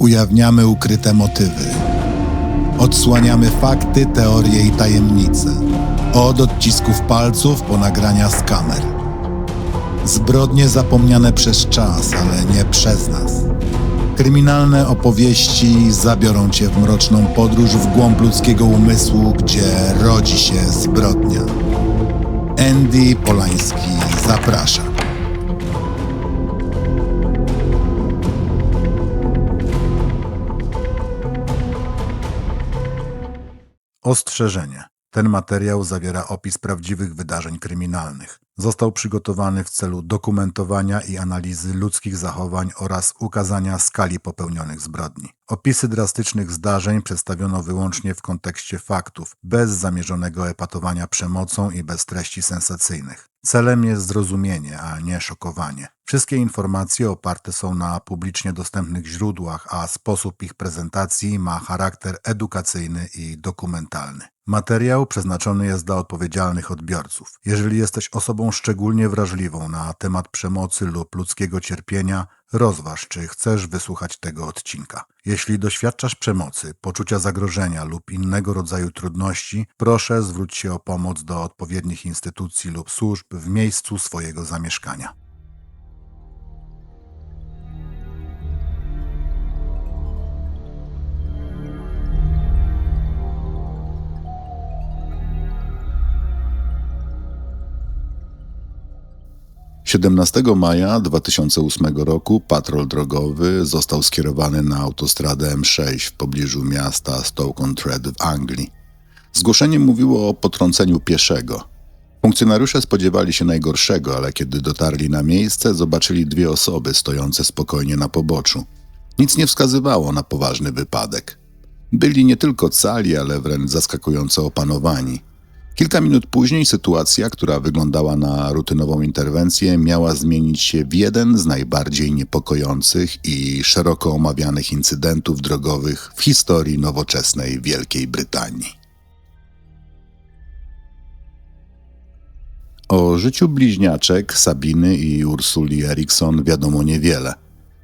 Ujawniamy ukryte motywy. Odsłaniamy fakty, teorie i tajemnice. Od odcisków palców po nagrania z kamer. Zbrodnie zapomniane przez czas, ale nie przez nas. Kryminalne opowieści zabiorą cię w mroczną podróż w głąb ludzkiego umysłu, gdzie rodzi się zbrodnia. Andy Polański zaprasza. Ostrzeżenie. Ten materiał zawiera opis prawdziwych wydarzeń kryminalnych. Został przygotowany w celu dokumentowania i analizy ludzkich zachowań oraz ukazania skali popełnionych zbrodni. Opisy drastycznych zdarzeń przedstawiono wyłącznie w kontekście faktów, bez zamierzonego epatowania przemocą i bez treści sensacyjnych. Celem jest zrozumienie, a nie szokowanie. Wszystkie informacje oparte są na publicznie dostępnych źródłach, a sposób ich prezentacji ma charakter edukacyjny i dokumentalny. Materiał przeznaczony jest dla odpowiedzialnych odbiorców. Jeżeli jesteś osobą szczególnie wrażliwą na temat przemocy lub ludzkiego cierpienia, rozważ, czy chcesz wysłuchać tego odcinka. Jeśli doświadczasz przemocy, poczucia zagrożenia lub innego rodzaju trudności, proszę zwróć się o pomoc do odpowiednich instytucji lub służb w miejscu swojego zamieszkania. Siedemnastego maja 2008 roku patrol drogowy został skierowany na autostradę M6 w pobliżu miasta Stoke-on-Trent w Anglii. Zgłoszenie mówiło o potrąceniu pieszego. Funkcjonariusze spodziewali się najgorszego, ale kiedy dotarli na miejsce, zobaczyli dwie osoby stojące spokojnie na poboczu. Nic nie wskazywało na poważny wypadek. Byli nie tylko cali, ale wręcz zaskakująco opanowani. Kilka minut później sytuacja, która wyglądała na rutynową interwencję, miała zmienić się w jeden z najbardziej niepokojących i szeroko omawianych incydentów drogowych w historii nowoczesnej Wielkiej Brytanii. O życiu bliźniaczek Sabiny i Ursuli Eriksson wiadomo niewiele.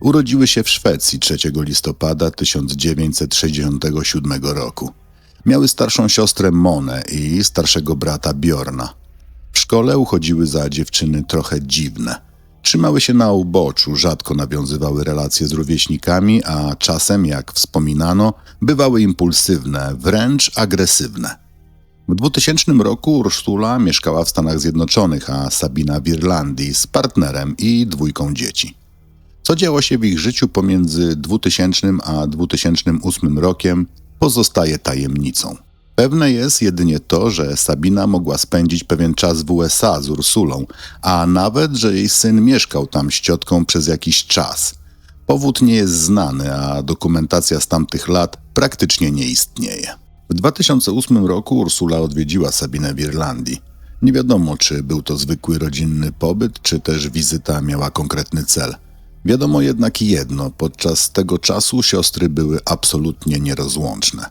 Urodziły się w Szwecji 3 listopada 1967 roku. Miały starszą siostrę Monę i starszego brata Bjorna. W szkole uchodziły za dziewczyny trochę dziwne. Trzymały się na uboczu, rzadko nawiązywały relacje z rówieśnikami, a czasem, jak wspominano, bywały impulsywne, wręcz agresywne. W 2000 roku Ursula mieszkała w Stanach Zjednoczonych, a Sabina w Irlandii z partnerem i 2 dzieci. Co działo się w ich życiu pomiędzy 2000 a 2008 rokiem, pozostaje tajemnicą. Pewne jest jedynie to, że Sabina mogła spędzić pewien czas w USA z Ursulą, a nawet, że jej syn mieszkał tam z ciotką przez jakiś czas. Powód nie jest znany, a dokumentacja z tamtych lat praktycznie nie istnieje. W 2008 roku Ursula odwiedziła Sabinę w Irlandii. Nie wiadomo, czy był to zwykły rodzinny pobyt, czy też wizyta miała konkretny cel. Wiadomo jednak jedno, podczas tego czasu siostry były absolutnie nierozłączne.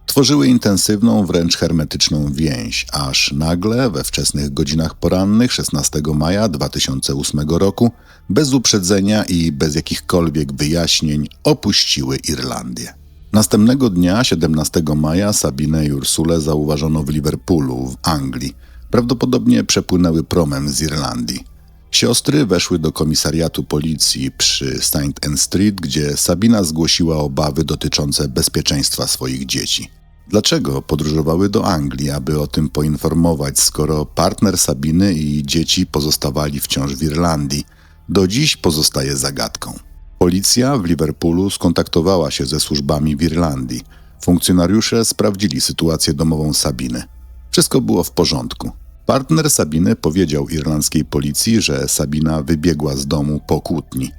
Tworzyły intensywną, wręcz hermetyczną więź, aż nagle we wczesnych godzinach porannych 16 maja 2008 roku bez uprzedzenia i bez jakichkolwiek wyjaśnień opuściły Irlandię. Następnego dnia, 17 maja, Sabinę i Ursulę zauważono w Liverpoolu, w Anglii. Prawdopodobnie przepłynęły promem z Irlandii. Siostry weszły do komisariatu policji przy St. Anne Street, gdzie Sabina zgłosiła obawy dotyczące bezpieczeństwa swoich dzieci. Dlaczego podróżowały do Anglii, aby o tym poinformować, skoro partner Sabiny i dzieci pozostawali wciąż w Irlandii? Do dziś pozostaje zagadką. Policja w Liverpoolu skontaktowała się ze służbami w Irlandii. Funkcjonariusze sprawdzili sytuację domową Sabiny. Wszystko było w porządku. Partner Sabiny powiedział irlandzkiej policji, że Sabina wybiegła z domu po kłótni.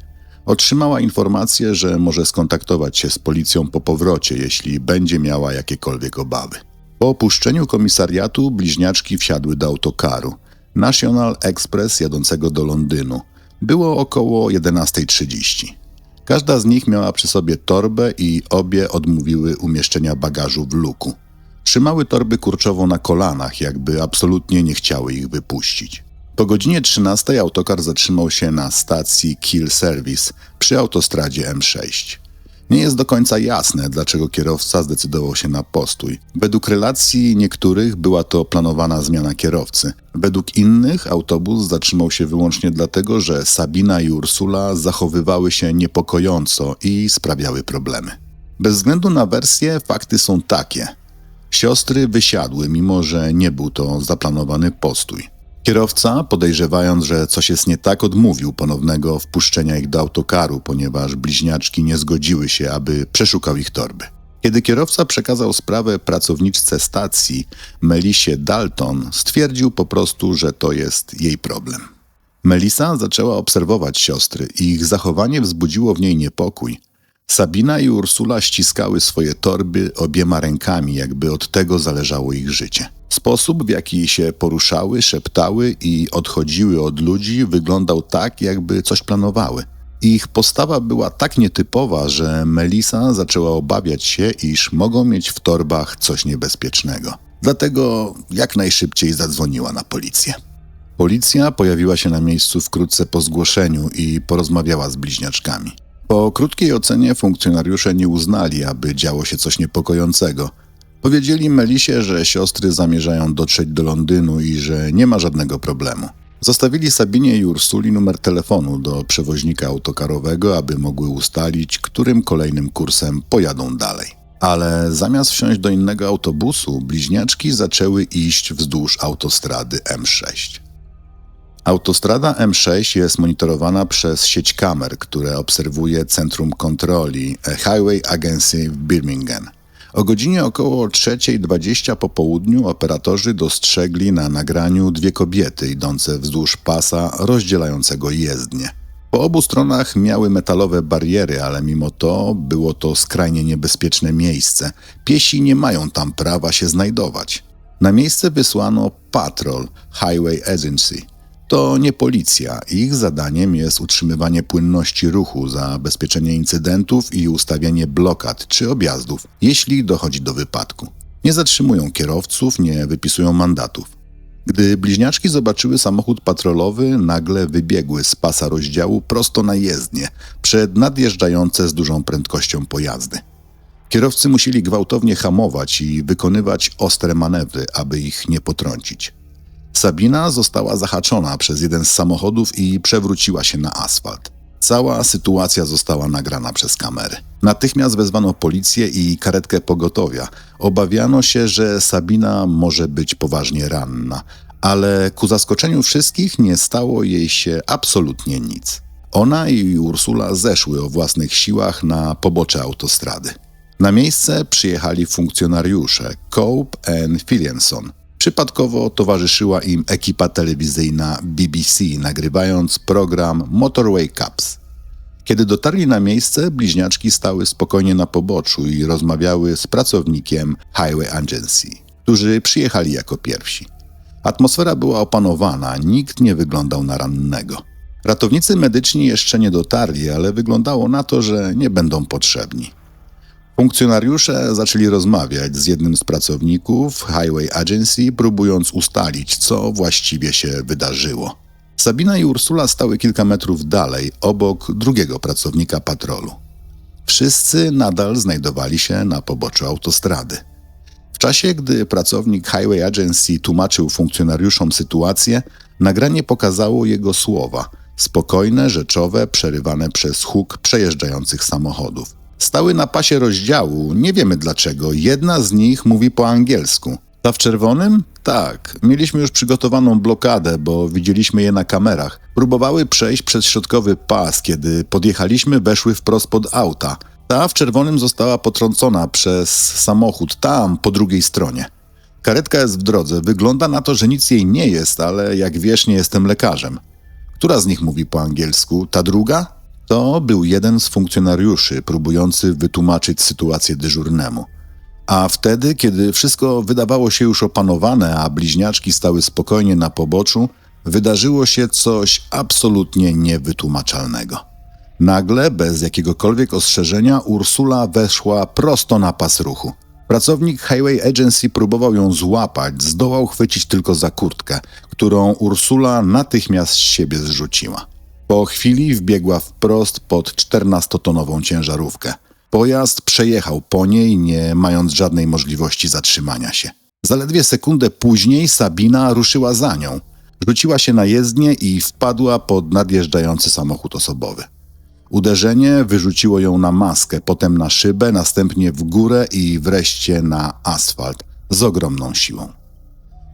Otrzymała informację, że może skontaktować się z policją po powrocie, jeśli będzie miała jakiekolwiek obawy. Po opuszczeniu komisariatu bliźniaczki wsiadły do autokaru National Express jadącego do Londynu. Było około 11:30. Każda z nich miała przy sobie torbę i obie odmówiły umieszczenia bagażu w luku. Trzymały torby kurczowo na kolanach, jakby absolutnie nie chciały ich wypuścić. Po godzinie 13 autokar zatrzymał się na stacji Kill Service przy autostradzie M6. Nie jest do końca jasne, dlaczego kierowca zdecydował się na postój. Według relacji niektórych była to planowana zmiana kierowcy. Według innych autobus zatrzymał się wyłącznie dlatego, że Sabina i Ursula zachowywały się niepokojąco i sprawiały problemy. Bez względu na wersję, fakty są takie. Siostry wysiadły, mimo że nie był to zaplanowany postój. Kierowca, podejrzewając, że coś jest nie tak, odmówił ponownego wpuszczenia ich do autokaru, ponieważ bliźniaczki nie zgodziły się, aby przeszukał ich torby. Kiedy kierowca przekazał sprawę pracowniczce stacji, Melisie Dalton, stwierdził po prostu, że to jest jej problem. Melissa zaczęła obserwować siostry i ich zachowanie wzbudziło w niej niepokój. Sabina i Ursula ściskały swoje torby obiema rękami, jakby od tego zależało ich życie. Sposób, w jaki się poruszały, szeptały i odchodziły od ludzi, wyglądał tak, jakby coś planowały. Ich postawa była tak nietypowa, że Melissa zaczęła obawiać się, iż mogą mieć w torbach coś niebezpiecznego. Dlatego jak najszybciej zadzwoniła na policję. Policja pojawiła się na miejscu wkrótce po zgłoszeniu i porozmawiała z bliźniaczkami. Po krótkiej ocenie funkcjonariusze nie uznali, aby działo się coś niepokojącego. Powiedzieli Melisie, że siostry zamierzają dotrzeć do Londynu i że nie ma żadnego problemu. Zostawili Sabinie i Ursuli numer telefonu do przewoźnika autokarowego, aby mogły ustalić, którym kolejnym kursem pojadą dalej. Ale zamiast wsiąść do innego autobusu, bliźniaczki zaczęły iść wzdłuż autostrady M6. Autostrada M6 jest monitorowana przez sieć kamer, które obserwuje Centrum Kontroli Highway Agency w Birmingham. O godzinie około 3:20 po południu operatorzy dostrzegli na nagraniu dwie kobiety idące wzdłuż pasa rozdzielającego jezdnię. Po obu stronach miały metalowe bariery, ale mimo to było to skrajnie niebezpieczne miejsce. Piesi nie mają tam prawa się znajdować. Na miejsce wysłano patrol Highway Agency. To nie policja. Ich zadaniem jest utrzymywanie płynności ruchu, zabezpieczenie incydentów i ustawianie blokad czy objazdów, jeśli dochodzi do wypadku. Nie zatrzymują kierowców, nie wypisują mandatów. Gdy bliźniaczki zobaczyły samochód patrolowy, nagle wybiegły z pasa rozdziału prosto na jezdnię, przed nadjeżdżające z dużą prędkością pojazdy. Kierowcy musieli gwałtownie hamować i wykonywać ostre manewry, aby ich nie potrącić. Sabina została zahaczona przez jeden z samochodów i przewróciła się na asfalt. Cała sytuacja została nagrana przez kamery. Natychmiast wezwano policję i karetkę pogotowia. Obawiano się, że Sabina może być poważnie ranna, ale ku zaskoczeniu wszystkich nie stało jej się absolutnie nic. Ona i Ursula zeszły o własnych siłach na pobocze autostrady. Na miejsce przyjechali funkcjonariusze Cope and Fillianson. Przypadkowo towarzyszyła im ekipa telewizyjna BBC, nagrywając program Motorway Cops. Kiedy dotarli na miejsce, bliźniaczki stały spokojnie na poboczu i rozmawiały z pracownikiem Highway Agency, którzy przyjechali jako pierwsi. Atmosfera była opanowana, nikt nie wyglądał na rannego. Ratownicy medyczni jeszcze nie dotarli, ale wyglądało na to, że nie będą potrzebni. Funkcjonariusze zaczęli rozmawiać z jednym z pracowników Highway Agency, próbując ustalić, co właściwie się wydarzyło. Sabina i Ursula stały kilka metrów dalej, obok drugiego pracownika patrolu. Wszyscy nadal znajdowali się na poboczu autostrady. W czasie, gdy pracownik Highway Agency tłumaczył funkcjonariuszom sytuację, nagranie pokazało jego słowa, spokojne, rzeczowe, przerywane przez huk przejeżdżających samochodów. Stały na pasie rozdziału, nie wiemy dlaczego, jedna z nich mówi po angielsku. Ta w czerwonym? Tak, mieliśmy już przygotowaną blokadę, bo widzieliśmy je na kamerach. Próbowały przejść przez środkowy pas, kiedy podjechaliśmy, weszły wprost pod auta. Ta w czerwonym została potrącona przez samochód tam, po drugiej stronie. Karetka jest w drodze, wygląda na to, że nic jej nie jest, ale jak wiesz, nie jestem lekarzem. Która z nich mówi po angielsku? Ta druga? To był jeden z funkcjonariuszy próbujący wytłumaczyć sytuację dyżurnemu. A wtedy, kiedy wszystko wydawało się już opanowane, a bliźniaczki stały spokojnie na poboczu, wydarzyło się coś absolutnie niewytłumaczalnego. Nagle, bez jakiegokolwiek ostrzeżenia, Ursula weszła prosto na pas ruchu. Pracownik Highway Agency próbował ją złapać, zdołał chwycić tylko za kurtkę, którą Ursula natychmiast z siebie zrzuciła. Po chwili wbiegła wprost pod 14-tonową ciężarówkę. Pojazd przejechał po niej, nie mając żadnej możliwości zatrzymania się. Zaledwie sekundę później Sabina ruszyła za nią. Rzuciła się na jezdnię i wpadła pod nadjeżdżający samochód osobowy. Uderzenie wyrzuciło ją na maskę, potem na szybę, następnie w górę i wreszcie na asfalt z ogromną siłą.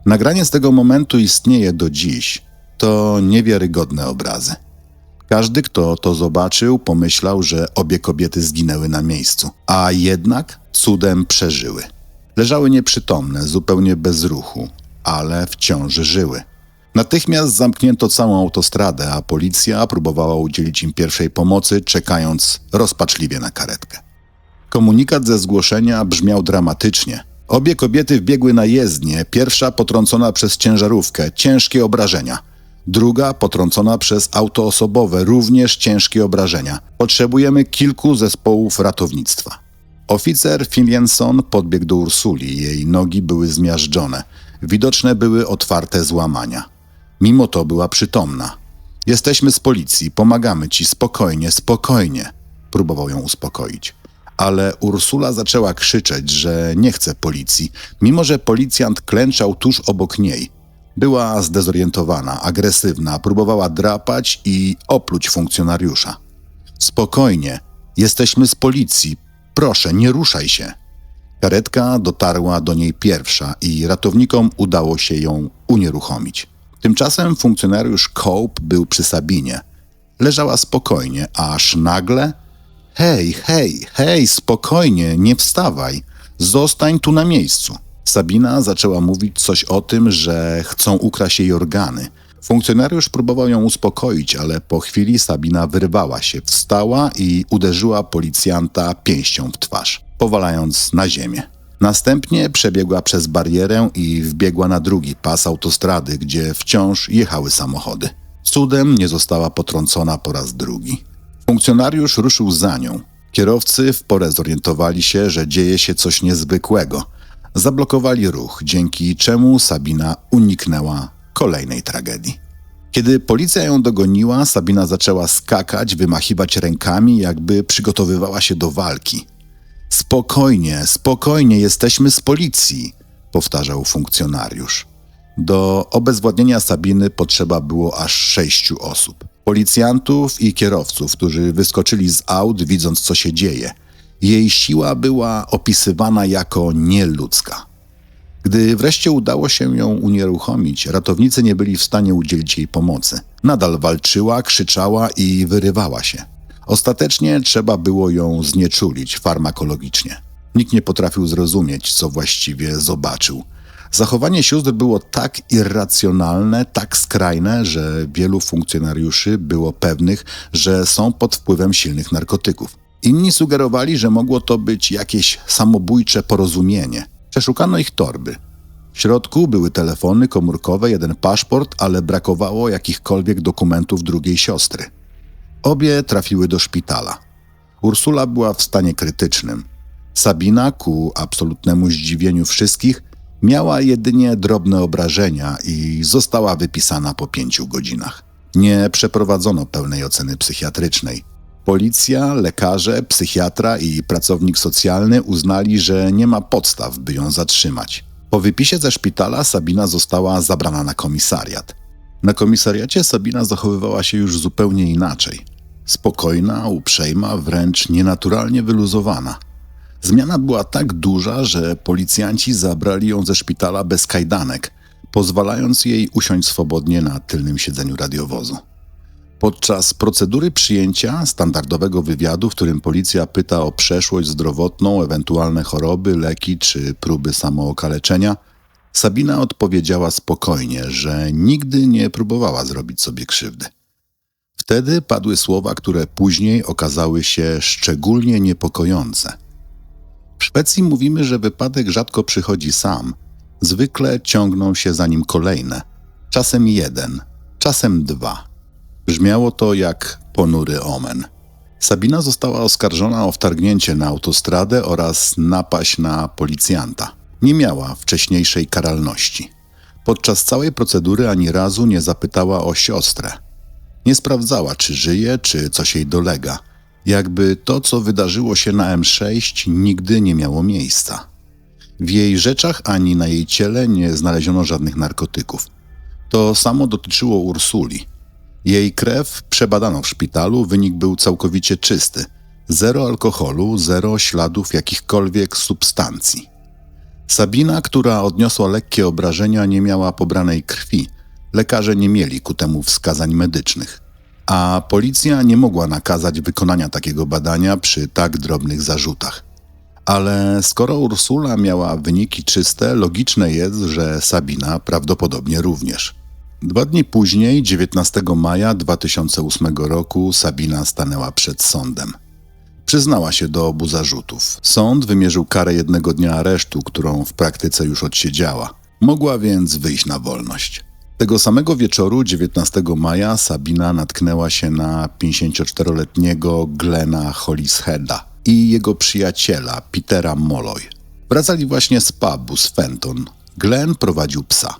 Nagranie z tego momentu istnieje do dziś. To niewiarygodne obrazy. Każdy, kto to zobaczył, pomyślał, że obie kobiety zginęły na miejscu, a jednak cudem przeżyły. Leżały nieprzytomne, zupełnie bez ruchu, ale wciąż żyły. Natychmiast zamknięto całą autostradę, a policja próbowała udzielić im pierwszej pomocy, czekając rozpaczliwie na karetkę. Komunikat ze zgłoszenia brzmiał dramatycznie. Obie kobiety wbiegły na jezdnię, pierwsza potrącona przez ciężarówkę, ciężkie obrażenia. Druga potrącona przez auto osobowe, również ciężkie obrażenia. Potrzebujemy kilku zespołów ratownictwa. Oficer Finlayson podbiegł do Ursuli, jej nogi były zmiażdżone. Widoczne były otwarte złamania. Mimo to była przytomna. Jesteśmy z policji, pomagamy ci, spokojnie, spokojnie. Próbował ją uspokoić. Ale Ursula zaczęła krzyczeć, że nie chce policji, mimo że policjant klęczał tuż obok niej. Była zdezorientowana, agresywna, próbowała drapać i opluć funkcjonariusza. Spokojnie, jesteśmy z policji, proszę, nie ruszaj się. Karetka dotarła do niej pierwsza i ratownikom udało się ją unieruchomić. Tymczasem funkcjonariusz Cope był przy Sabinie. Leżała spokojnie, aż nagle... Hej, spokojnie, nie wstawaj. Zostań tu na miejscu. Sabina zaczęła mówić coś o tym, że chcą ukraść jej organy. Funkcjonariusz próbował ją uspokoić, ale po chwili Sabina wyrwała się, wstała i uderzyła policjanta pięścią w twarz, powalając na ziemię. Następnie przebiegła przez barierę i wbiegła na drugi pas autostrady, gdzie wciąż jechały samochody. Cudem nie została potrącona po raz drugi. Funkcjonariusz ruszył za nią. Kierowcy w porę zorientowali się, że dzieje się coś niezwykłego. Zablokowali ruch, dzięki czemu Sabina uniknęła kolejnej tragedii. Kiedy policja ją dogoniła, Sabina zaczęła skakać, wymachiwać rękami, jakby przygotowywała się do walki. Spokojnie, jesteśmy z policji, powtarzał funkcjonariusz. Do obezwładnienia Sabiny potrzeba było aż 6 osób. Policjantów i kierowców, którzy wyskoczyli z aut, widząc co się dzieje. Jej siła była opisywana jako nieludzka. Gdy wreszcie udało się ją unieruchomić, ratownicy nie byli w stanie udzielić jej pomocy. Nadal walczyła, krzyczała i wyrywała się. Ostatecznie trzeba było ją znieczulić farmakologicznie. Nikt nie potrafił zrozumieć, co właściwie zobaczył. Zachowanie sióstr było tak irracjonalne, tak skrajne, że wielu funkcjonariuszy było pewnych, że są pod wpływem silnych narkotyków. Inni sugerowali, że mogło to być jakieś samobójcze porozumienie. Przeszukano ich torby. W środku były telefony komórkowe, jeden paszport, ale brakowało jakichkolwiek dokumentów drugiej siostry. Obie trafiły do szpitala. Ursula była w stanie krytycznym. Sabina, ku absolutnemu zdziwieniu wszystkich, miała jedynie drobne obrażenia i została wypisana po 5 godzinach. Nie przeprowadzono pełnej oceny psychiatrycznej. Policja, lekarze, psychiatra i pracownik socjalny uznali, że nie ma podstaw, by ją zatrzymać. Po wypisie ze szpitala Sabina została zabrana na komisariat. Na komisariacie Sabina zachowywała się już zupełnie inaczej. Spokojna, uprzejma, wręcz nienaturalnie wyluzowana. Zmiana była tak duża, że policjanci zabrali ją ze szpitala bez kajdanek, pozwalając jej usiąść swobodnie na tylnym siedzeniu radiowozu. Podczas procedury przyjęcia, standardowego wywiadu, w którym policja pyta o przeszłość zdrowotną, ewentualne choroby, leki czy próby samookaleczenia, Sabina odpowiedziała spokojnie, że nigdy nie próbowała zrobić sobie krzywdy. Wtedy padły słowa, które później okazały się szczególnie niepokojące. W Szwecji mówimy, że wypadek rzadko przychodzi sam. Zwykle ciągną się za nim kolejne. Czasem 1, czasem 2. Brzmiało to jak ponury omen. Sabina została oskarżona o wtargnięcie na autostradę oraz napaść na policjanta. Nie miała wcześniejszej karalności. Podczas całej procedury ani razu nie zapytała o siostrę. Nie sprawdzała, czy żyje, czy coś jej dolega. Jakby to, co wydarzyło się na M6, nigdy nie miało miejsca. W jej rzeczach ani na jej ciele nie znaleziono żadnych narkotyków. To samo dotyczyło Ursuli. Jej krew przebadano w szpitalu, wynik był całkowicie czysty. Zero alkoholu, zero śladów jakichkolwiek substancji. Sabina, która odniosła lekkie obrażenia, nie miała pobranej krwi. Lekarze nie mieli ku temu wskazań medycznych. A policja nie mogła nakazać wykonania takiego badania przy tak drobnych zarzutach. Ale skoro Ursula miała wyniki czyste, logiczne jest, że Sabina prawdopodobnie również. 2 dni później, 19 maja 2008 roku, Sabina stanęła przed sądem. Przyznała się do obu zarzutów. Sąd wymierzył karę 1 dnia aresztu, którą w praktyce już odsiedziała. Mogła więc wyjść na wolność. Tego samego wieczoru, 19 maja, Sabina natknęła się na 54-letniego Glena Hollisheada i jego przyjaciela Petera Molloy. Wracali właśnie z pubu z Fenton. Glenn prowadził psa.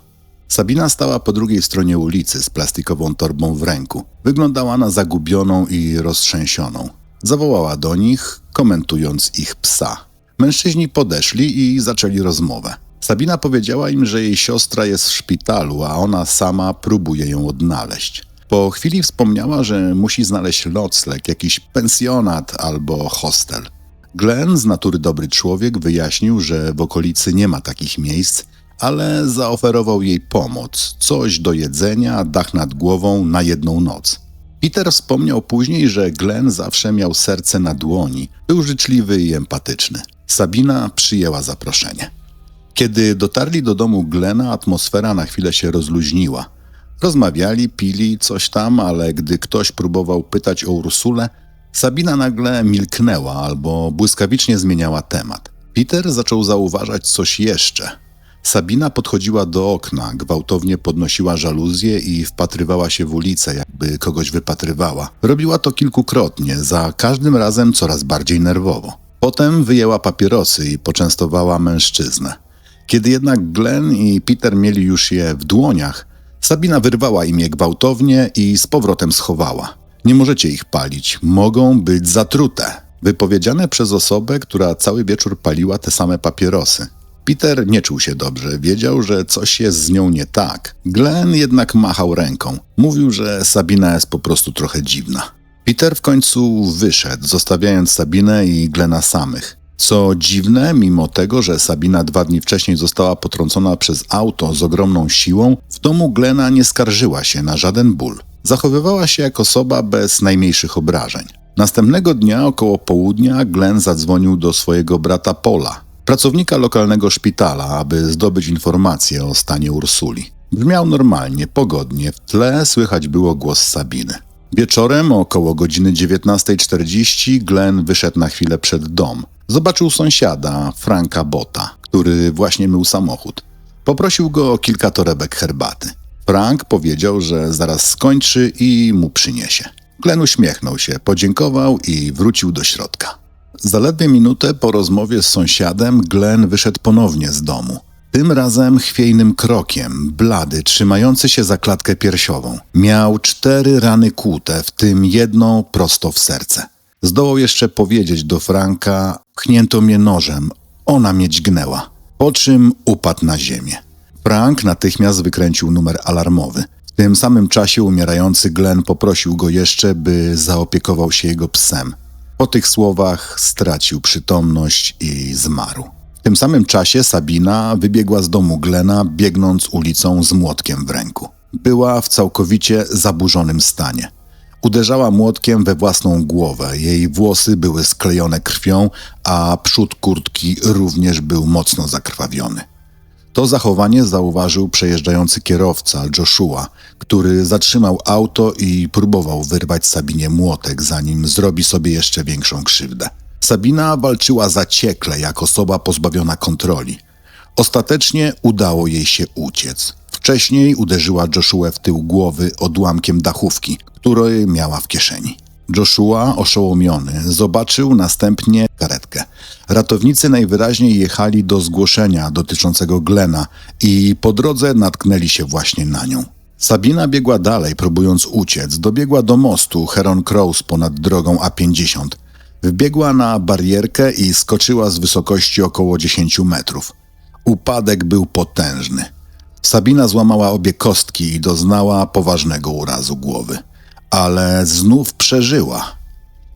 Sabina stała po drugiej stronie ulicy z plastikową torbą w ręku. Wyglądała na zagubioną i roztrzęsioną. Zawołała do nich, komentując ich psa. Mężczyźni podeszli i zaczęli rozmowę. Sabina powiedziała im, że jej siostra jest w szpitalu, a ona sama próbuje ją odnaleźć. Po chwili wspomniała, że musi znaleźć nocleg, jakiś pensjonat albo hostel. Glenn, z natury dobry człowiek, wyjaśnił, że w okolicy nie ma takich miejsc, ale zaoferował jej pomoc, coś do jedzenia, dach nad głową na 1 noc. Peter wspomniał później, że Glenn zawsze miał serce na dłoni, był życzliwy i empatyczny. Sabina przyjęła zaproszenie. Kiedy dotarli do domu Glena, atmosfera na chwilę się rozluźniła. Rozmawiali, pili coś tam, ale gdy ktoś próbował pytać o Ursulę, Sabina nagle milknęła albo błyskawicznie zmieniała temat. Peter zaczął zauważać coś jeszcze. Sabina podchodziła do okna, gwałtownie podnosiła żaluzję i wpatrywała się w ulicę, jakby kogoś wypatrywała. Robiła to kilkukrotnie, za każdym razem coraz bardziej nerwowo. Potem wyjęła papierosy i poczęstowała mężczyznę. Kiedy jednak Glenn i Peter mieli już je w dłoniach, Sabina wyrwała im je gwałtownie i z powrotem schowała. Nie możecie ich palić, mogą być zatrute. Wypowiedziane przez osobę, która cały wieczór paliła te same papierosy. Peter nie czuł się dobrze, wiedział, że coś jest z nią nie tak. Glenn jednak machał ręką. Mówił, że Sabina jest po prostu trochę dziwna. Peter w końcu wyszedł, zostawiając Sabinę i Glena samych. Co dziwne, mimo tego, że Sabina 2 dni wcześniej została potrącona przez auto z ogromną siłą, w domu Glena nie skarżyła się na żaden ból. Zachowywała się jak osoba bez najmniejszych obrażeń. Następnego dnia około południa Glenn zadzwonił do swojego brata Paula, pracownika lokalnego szpitala, aby zdobyć informacje o stanie Ursuli. Brzmiał normalnie, pogodnie, w tle słychać było głos Sabiny. Wieczorem około godziny 19:40 Glenn wyszedł na chwilę przed dom. Zobaczył sąsiada, Franka Botta, który właśnie mył samochód. Poprosił go o kilka torebek herbaty. Frank powiedział, że zaraz skończy i mu przyniesie. Glenn uśmiechnął się, podziękował i wrócił do środka. Zaledwie minutę po rozmowie z sąsiadem Glenn wyszedł ponownie z domu. Tym razem chwiejnym krokiem, blady, trzymający się za klatkę piersiową. Miał 4 rany kłute, w tym 1 prosto w serce. Zdołał jeszcze powiedzieć do Franka: pchnięto mnie nożem, ona mnie dźgnęła. Po czym upadł na ziemię. Frank natychmiast wykręcił numer alarmowy. W tym samym czasie umierający Glenn poprosił go jeszcze, by zaopiekował się jego psem. Po tych słowach stracił przytomność i zmarł. W tym samym czasie Sabina wybiegła z domu Glena, biegnąc ulicą z młotkiem w ręku. Była w całkowicie zaburzonym stanie. Uderzała młotkiem we własną głowę, jej włosy były sklejone krwią, a przód kurtki również był mocno zakrwawiony. To zachowanie zauważył przejeżdżający kierowca Joshua, który zatrzymał auto i próbował wyrwać Sabinie młotek, zanim zrobi sobie jeszcze większą krzywdę. Sabina walczyła zaciekle, jak osoba pozbawiona kontroli. Ostatecznie udało jej się uciec. Wcześniej uderzyła Joshua w tył głowy odłamkiem dachówki, której miała w kieszeni. Joshua, oszołomiony, zobaczył następnie karetkę. Ratownicy najwyraźniej jechali do zgłoszenia dotyczącego Glena i po drodze natknęli się właśnie na nią. Sabina biegła dalej, próbując uciec. Dobiegła do mostu Heron Cross ponad drogą A50. Wbiegła na barierkę i skoczyła z wysokości około 10 metrów. Upadek był potężny. Sabina złamała obie kostki i doznała poważnego urazu głowy. Ale znów przeżyła.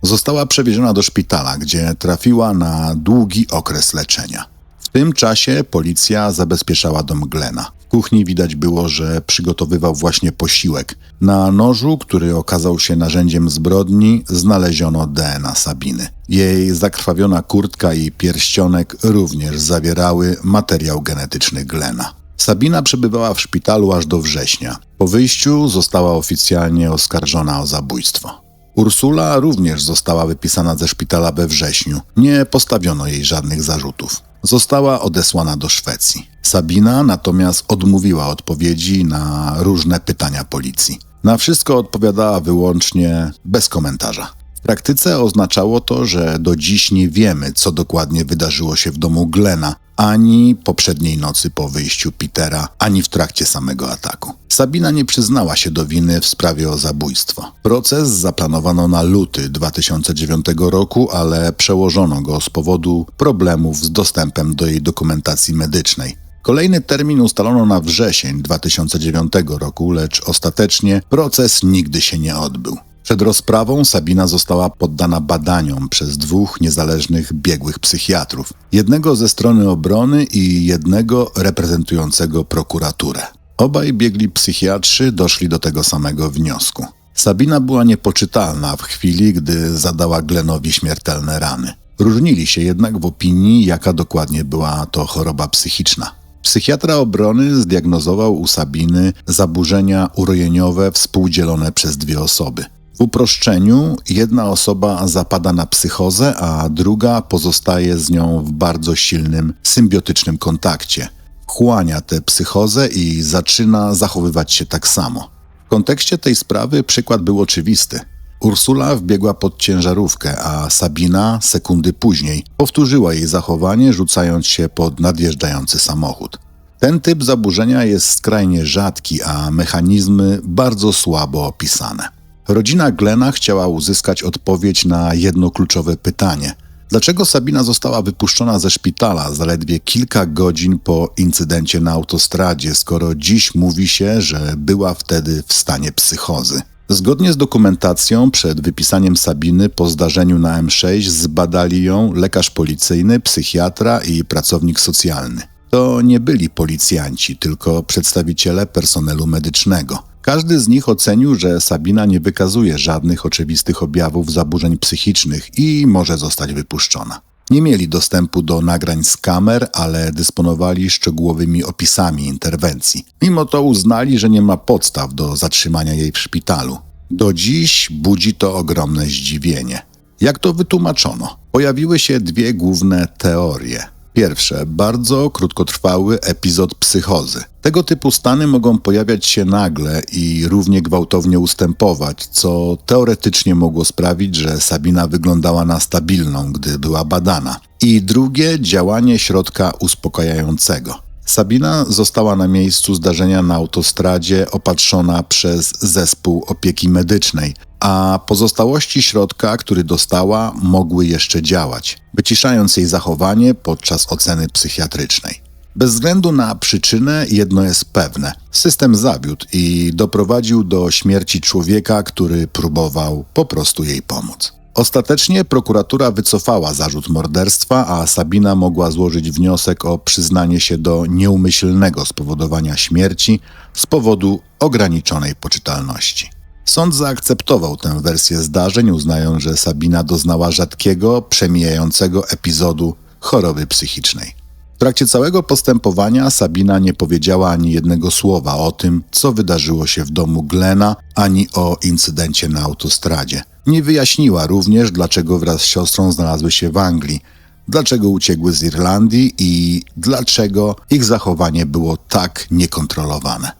Została przewieziona do szpitala, gdzie trafiła na długi okres leczenia. W tym czasie policja zabezpieczała dom Glena. W kuchni widać było, że przygotowywał właśnie posiłek. Na nożu, który okazał się narzędziem zbrodni, znaleziono DNA Sabiny. Jej zakrwawiona kurtka i pierścionek również zawierały materiał genetyczny Glena. Sabina przebywała w szpitalu aż do września. Po wyjściu została oficjalnie oskarżona o zabójstwo. Ursula również została wypisana ze szpitala we wrześniu. Nie postawiono jej żadnych zarzutów. Została odesłana do Szwecji. Sabina natomiast odmówiła odpowiedzi na różne pytania policji. Na wszystko odpowiadała wyłącznie bez komentarza. W praktyce oznaczało to, że do dziś nie wiemy, co dokładnie wydarzyło się w domu Glena, ani poprzedniej nocy po wyjściu Petera, ani w trakcie samego ataku. Sabina nie przyznała się do winy w sprawie o zabójstwo. Proces zaplanowano na luty 2009 roku, ale przełożono go z powodu problemów z dostępem do jej dokumentacji medycznej. Kolejny termin ustalono na wrzesień 2009 roku, lecz ostatecznie proces nigdy się nie odbył. Przed rozprawą Sabina została poddana badaniom przez 2 niezależnych biegłych psychiatrów. Jednego ze strony obrony i jednego reprezentującego prokuraturę. Obaj biegli psychiatrzy doszli do tego samego wniosku. Sabina była niepoczytalna w chwili, gdy zadała Glenowi śmiertelne rany. Różnili się jednak w opinii, jaka dokładnie była to choroba psychiczna. Psychiatra obrony zdiagnozował u Sabiny zaburzenia urojeniowe współdzielone przez 2 osoby. W uproszczeniu jedna osoba zapada na psychozę, a druga pozostaje z nią w bardzo silnym, symbiotycznym kontakcie. Wchłania tę psychozę i zaczyna zachowywać się tak samo. W kontekście tej sprawy przykład był oczywisty. Ursula wbiegła pod ciężarówkę, a Sabina sekundy później powtórzyła jej zachowanie, rzucając się pod nadjeżdżający samochód. Ten typ zaburzenia jest skrajnie rzadki, a mechanizmy bardzo słabo opisane. Rodzina Glena chciała uzyskać odpowiedź na jedno kluczowe pytanie. Dlaczego Sabina została wypuszczona ze szpitala zaledwie kilka godzin po incydencie na autostradzie, skoro dziś mówi się, że była wtedy w stanie psychozy? Zgodnie z dokumentacją, przed wypisaniem Sabiny po zdarzeniu na M6 zbadali ją lekarz policyjny, psychiatra i pracownik socjalny. To nie byli policjanci, tylko przedstawiciele personelu medycznego. Każdy z nich ocenił, że Sabina nie wykazuje żadnych oczywistych objawów zaburzeń psychicznych i może zostać wypuszczona. Nie mieli dostępu do nagrań z kamer, ale dysponowali szczegółowymi opisami interwencji. Mimo to uznali, że nie ma podstaw do zatrzymania jej w szpitalu. Do dziś budzi to ogromne zdziwienie. Jak to wytłumaczono? Pojawiły się 2 główne teorie. Pierwsze, bardzo krótkotrwały epizod psychozy. Tego typu stany mogą pojawiać się nagle i równie gwałtownie ustępować, co teoretycznie mogło sprawić, że Sabina wyglądała na stabilną, gdy była badana. I drugie, działanie środka uspokajającego. Sabina została na miejscu zdarzenia na autostradzie opatrzona przez zespół opieki medycznej, a pozostałości środka, który dostała, mogły jeszcze działać, wyciszając jej zachowanie podczas oceny psychiatrycznej. Bez względu na przyczynę jedno jest pewne. System zawiódł i doprowadził do śmierci człowieka, który próbował po prostu jej pomóc. Ostatecznie prokuratura wycofała zarzut morderstwa, a Sabina mogła złożyć wniosek o przyznanie się do nieumyślnego spowodowania śmierci z powodu ograniczonej poczytalności. Sąd zaakceptował tę wersję zdarzeń, uznając, że Sabina doznała rzadkiego, przemijającego epizodu choroby psychicznej. W trakcie całego postępowania Sabina nie powiedziała ani jednego słowa o tym, co wydarzyło się w domu Glena, ani o incydencie na autostradzie. Nie wyjaśniła również, dlaczego wraz z siostrą znalazły się w Anglii, dlaczego uciekły z Irlandii i dlaczego ich zachowanie było tak niekontrolowane.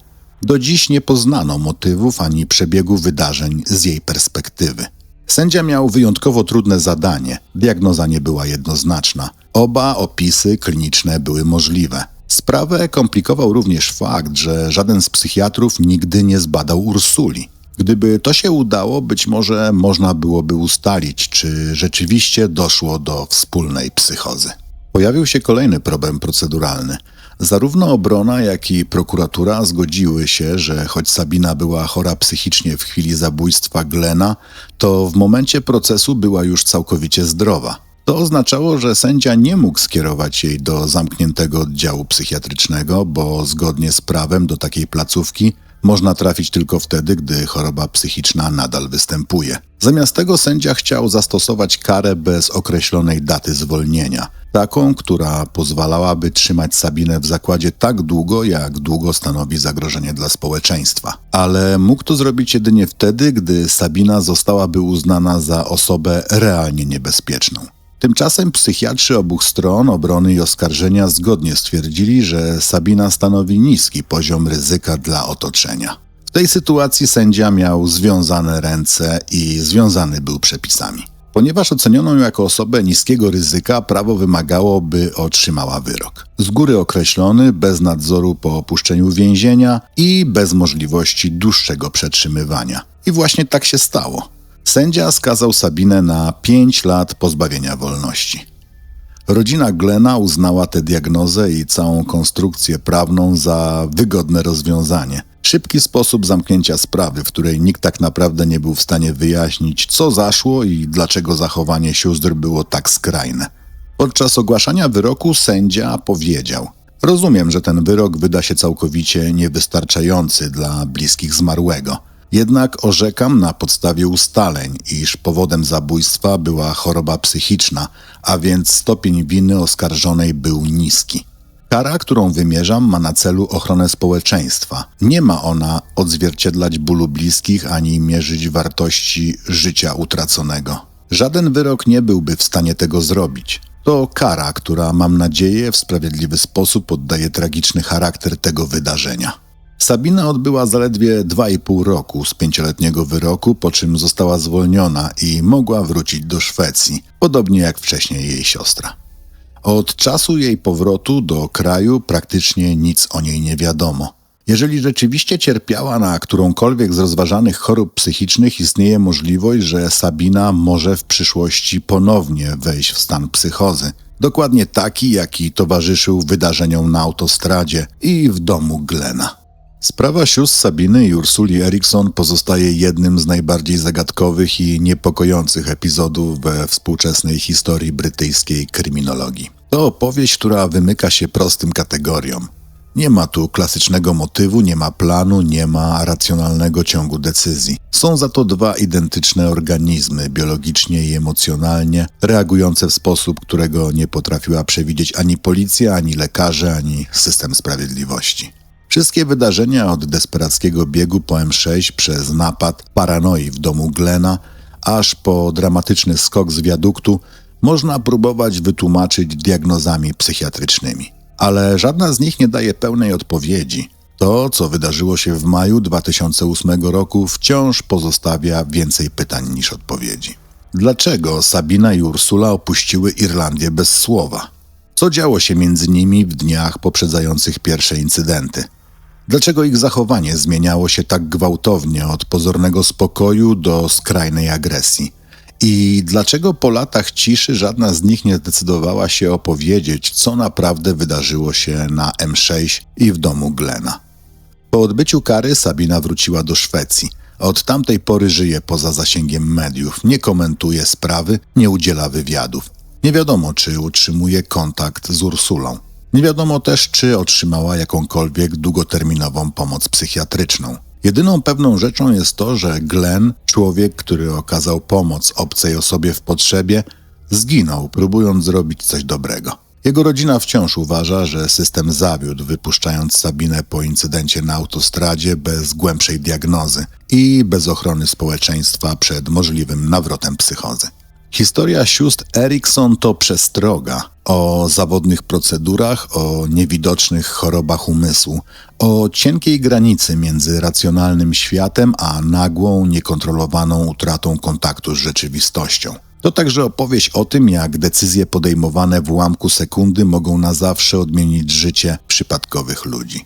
Do dziś nie poznano motywów ani przebiegu wydarzeń z jej perspektywy. Sędzia miał wyjątkowo trudne zadanie. Diagnoza nie była jednoznaczna. Oba opisy kliniczne były możliwe. Sprawę komplikował również fakt, że żaden z psychiatrów nigdy nie zbadał Ursuli. Gdyby to się udało, być może można byłoby ustalić, czy rzeczywiście doszło do wspólnej psychozy. Pojawił się kolejny problem proceduralny. Zarówno obrona, jak i prokuratura zgodziły się, że choć Sabina była chora psychicznie w chwili zabójstwa Glena, to w momencie procesu była już całkowicie zdrowa. To oznaczało, że sędzia nie mógł skierować jej do zamkniętego oddziału psychiatrycznego, bo zgodnie z prawem do takiej placówki można trafić tylko wtedy, gdy choroba psychiczna nadal występuje. Zamiast tego sędzia chciał zastosować karę bez określonej daty zwolnienia, taką, która pozwalałaby trzymać Sabinę w zakładzie tak długo, jak długo stanowi zagrożenie dla społeczeństwa. Ale mógł to zrobić jedynie wtedy, gdy Sabina zostałaby uznana za osobę realnie niebezpieczną. Tymczasem psychiatrzy obu stron, obrony i oskarżenia zgodnie stwierdzili, że Sabina stanowi niski poziom ryzyka dla otoczenia. W tej sytuacji sędzia miał związane ręce i związany był przepisami. Ponieważ oceniono ją jako osobę niskiego ryzyka, prawo wymagało, by otrzymała wyrok. Z góry określony, bez nadzoru po opuszczeniu więzienia i bez możliwości dłuższego przetrzymywania. I właśnie tak się stało. Sędzia skazał Sabinę na 5 lat pozbawienia wolności. Rodzina Glena uznała tę diagnozę i całą konstrukcję prawną za wygodne rozwiązanie. Szybki sposób zamknięcia sprawy, w której nikt tak naprawdę nie był w stanie wyjaśnić, co zaszło i dlaczego zachowanie sióstr było tak skrajne. Podczas ogłaszania wyroku sędzia powiedział: rozumiem, że ten wyrok wyda się całkowicie niewystarczający dla bliskich zmarłego. Jednak orzekam na podstawie ustaleń, iż powodem zabójstwa była choroba psychiczna, a więc stopień winy oskarżonej był niski. Kara, którą wymierzam, ma na celu ochronę społeczeństwa. Nie ma ona odzwierciedlać bólu bliskich ani mierzyć wartości życia utraconego. Żaden wyrok nie byłby w stanie tego zrobić. To kara, która, mam nadzieję, w sprawiedliwy sposób oddaje tragiczny charakter tego wydarzenia. Sabina odbyła zaledwie 2,5 roku z 5-letniego wyroku, po czym została zwolniona i mogła wrócić do Szwecji, podobnie jak wcześniej jej siostra. Od czasu jej powrotu do kraju praktycznie nic o niej nie wiadomo. Jeżeli rzeczywiście cierpiała na którąkolwiek z rozważanych chorób psychicznych, istnieje możliwość, że Sabina może w przyszłości ponownie wejść w stan psychozy. Dokładnie taki, jaki towarzyszył wydarzeniom na autostradzie i w domu Glena. Sprawa sióstr Sabiny i Ursuli Eriksson pozostaje jednym z najbardziej zagadkowych i niepokojących epizodów we współczesnej historii brytyjskiej kryminologii. To opowieść, która wymyka się prostym kategoriom. Nie ma tu klasycznego motywu, nie ma planu, nie ma racjonalnego ciągu decyzji. Są za to dwa identyczne organizmy, biologicznie i emocjonalnie, reagujące w sposób, którego nie potrafiła przewidzieć ani policja, ani lekarze, ani system sprawiedliwości. Wszystkie wydarzenia od desperackiego biegu po M6 przez napad, paranoi w domu Glena, aż po dramatyczny skok z wiaduktu można próbować wytłumaczyć diagnozami psychiatrycznymi. Ale żadna z nich nie daje pełnej odpowiedzi. To, co wydarzyło się w maju 2008 roku, wciąż pozostawia więcej pytań niż odpowiedzi. Dlaczego Sabina i Ursula opuściły Irlandię bez słowa? Co działo się między nimi w dniach poprzedzających pierwsze incydenty? Dlaczego ich zachowanie zmieniało się tak gwałtownie od pozornego spokoju do skrajnej agresji? I dlaczego po latach ciszy żadna z nich nie zdecydowała się opowiedzieć, co naprawdę wydarzyło się na M6 i w domu Glena? Po odbyciu kary Sabina wróciła do Szwecji. Od tamtej pory żyje poza zasięgiem mediów, nie komentuje sprawy, nie udziela wywiadów. Nie wiadomo, czy utrzymuje kontakt z Ursulą. Nie wiadomo też, czy otrzymała jakąkolwiek długoterminową pomoc psychiatryczną. Jedyną pewną rzeczą jest to, że Glen, człowiek, który okazał pomoc obcej osobie w potrzebie, zginął, próbując zrobić coś dobrego. Jego rodzina wciąż uważa, że system zawiódł, wypuszczając Sabinę po incydencie na autostradzie bez głębszej diagnozy i bez ochrony społeczeństwa przed możliwym nawrotem psychozy. Historia sióstr Eriksson to przestroga. O zawodnych procedurach, o niewidocznych chorobach umysłu, o cienkiej granicy między racjonalnym światem a nagłą, niekontrolowaną utratą kontaktu z rzeczywistością. To także opowieść o tym, jak decyzje podejmowane w ułamku sekundy mogą na zawsze odmienić życie przypadkowych ludzi.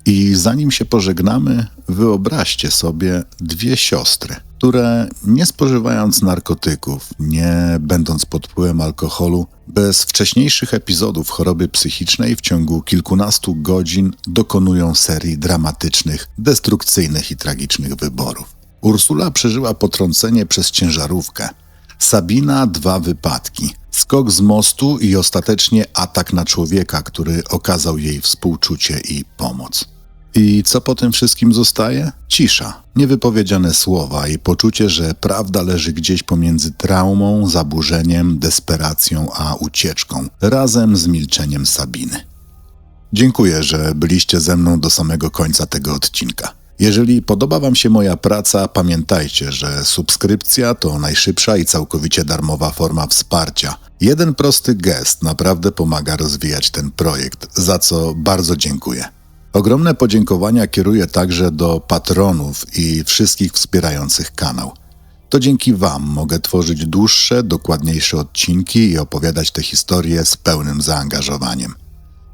I zanim się pożegnamy, wyobraźcie sobie dwie siostry, które nie spożywając narkotyków, nie będąc pod wpływem alkoholu, bez wcześniejszych epizodów choroby psychicznej w ciągu kilkunastu godzin dokonują serii dramatycznych, destrukcyjnych i tragicznych wyborów. Ursula przeżyła potrącenie przez ciężarówkę, Sabina 2 wypadki, skok z mostu i ostatecznie atak na człowieka, który okazał jej współczucie i pomoc. I co po tym wszystkim zostaje? Cisza, niewypowiedziane słowa i poczucie, że prawda leży gdzieś pomiędzy traumą, zaburzeniem, desperacją a ucieczką, razem z milczeniem Sabiny. Dziękuję, że byliście ze mną do samego końca tego odcinka. Jeżeli podoba Wam się moja praca, pamiętajcie, że subskrypcja to najszybsza i całkowicie darmowa forma wsparcia. Jeden prosty gest naprawdę pomaga rozwijać ten projekt, za co bardzo dziękuję. Ogromne podziękowania kieruję także do patronów i wszystkich wspierających kanał. To dzięki Wam mogę tworzyć dłuższe, dokładniejsze odcinki i opowiadać te historie z pełnym zaangażowaniem.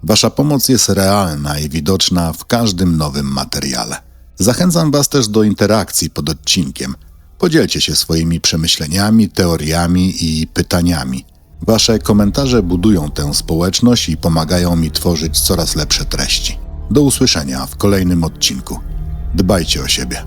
Wasza pomoc jest realna i widoczna w każdym nowym materiale. Zachęcam Was też do interakcji pod odcinkiem. Podzielcie się swoimi przemyśleniami, teoriami i pytaniami. Wasze komentarze budują tę społeczność i pomagają mi tworzyć coraz lepsze treści. Do usłyszenia w kolejnym odcinku. Dbajcie o siebie.